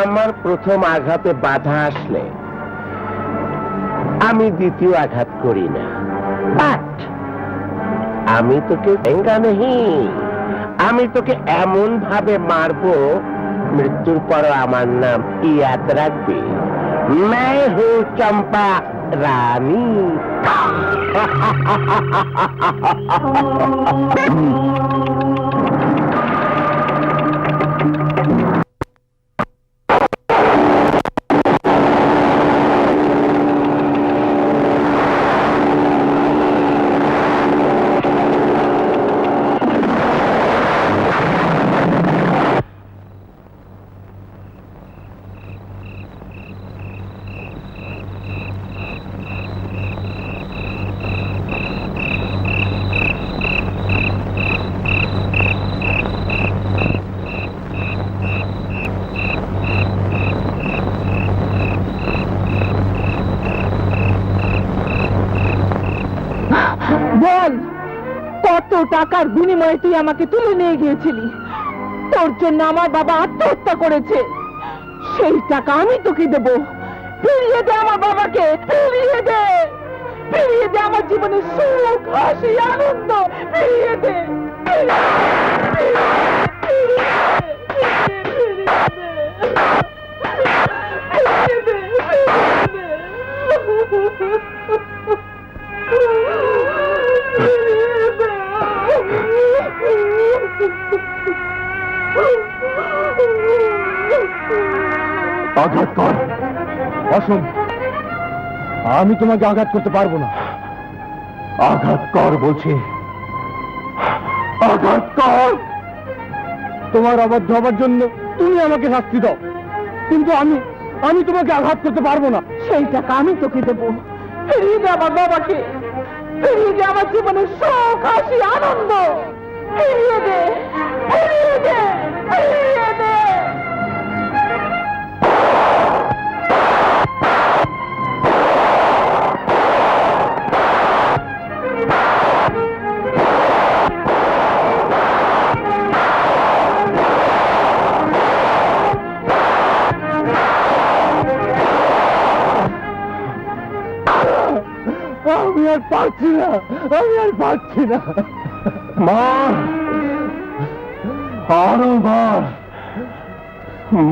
আমার প্রথম আঘাতে বাধা আসলে আমি দ্বিতীয় আঘাত করি না, বাট আমি তোকে ভেঙ্গা নেই, আমি তোকে এমন ভাবে মারবো মৃত্যুর পর আমার নাম ইয়াদ রাখবি, मैं हूँ चंपा रानी। বল, কত টাকার বিনিময়ে তুই আমাকে তুলে নিয়ে গিয়েছিলি? তোর জন্য আমার বাবা আত্মহত্যা করেছে, সেই টাকা আমি তোকে দেব। ফিরিয়ে দে আমার বাবাকে, ফিরিয়ে দে, ফিরিয়ে দে আমার জীবনের সুখ, হাসি, আনন্দ, ফিরিয়ে দে, আঘাত কর। অসম, আমি তোমাকে আঘাত করতে পারবো না। আঘাত কর বলছি, আঘাত কর। তোমার অবাধ্য হবার জন্য তুমি আমাকে শাস্তি দাও, কিন্তু আমি তোমাকে আঘাত করতে পারবো না। সেই টাকা আমি তোকে দেবো। ফিরিয়ে দে আমার বাবাকে, ফিরিয়ে দে আমার জীবনের সুখ, হাসি, আনন্দ, ফিরিয়ে দে, ফিরিয়ে দে, ফিরিয়ে দে। আমি আর পারছি না, আমি আর পারছি না। মা, আরো মার।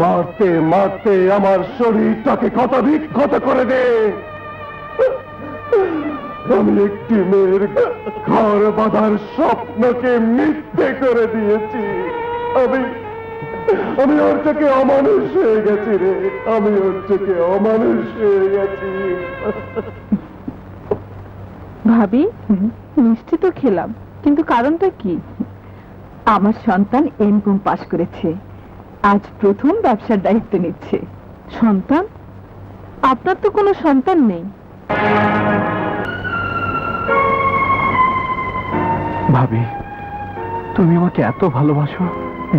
মারতে মারতে আমার শরীরটাকে ক্ষত বিক্ষত করে দে। আমি একটি মেয়ের ঘর বাঁধার স্বপ্নকে মিথ্যে করে দিয়েছি। আমি ওর চোখে অমানুষ হয়ে গেছি রে, আমি ওর চোখে অমানুষ হয়ে গেছি। ভাবি, মিষ্টি তো খেলাম, কিন্তু কারণটা কি? আমার সন্তান এমকম পাশ করেছে, আজ প্রথম ব্যবসার দায়িত্ব নিচ্ছে। সন্তান? আপনার তো কোনো সন্তান নেই। ভাবি, তুমি আমাকে এত ভালোবাসো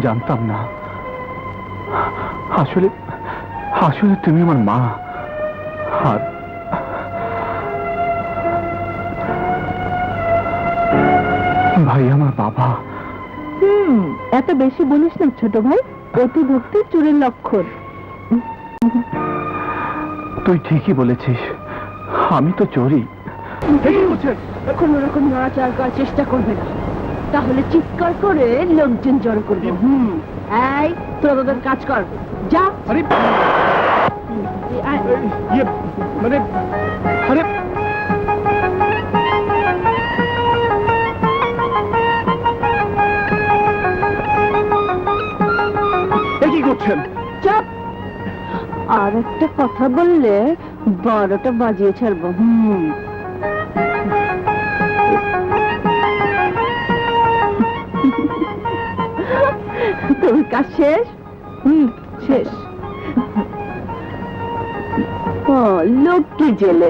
জানতাম না। আসলে আসলে তুমি আমার মা, আর ভাই আমার বাবা। এত বেশি বলিস না ছোট ভাই, অতি ভক্তি চোরের লক্ষণ। তুই ঠিকই বলেছিস, আমি তো চোরই। কোন রকম নড়াচড়া করার চেষ্টা করবে না, তাহলে চিৎকার করে লোকজন জড়ো করবে। এই তোরা তোদের কাজ কর, যা। আরে মানে আরে কি করছেন? চাপ। আর একটা কথা বললে 12টা বাজিয়ে ছাড়বো। তোর কাজ শেষ? শেষ। ও, লক্ষ্মী জেলে।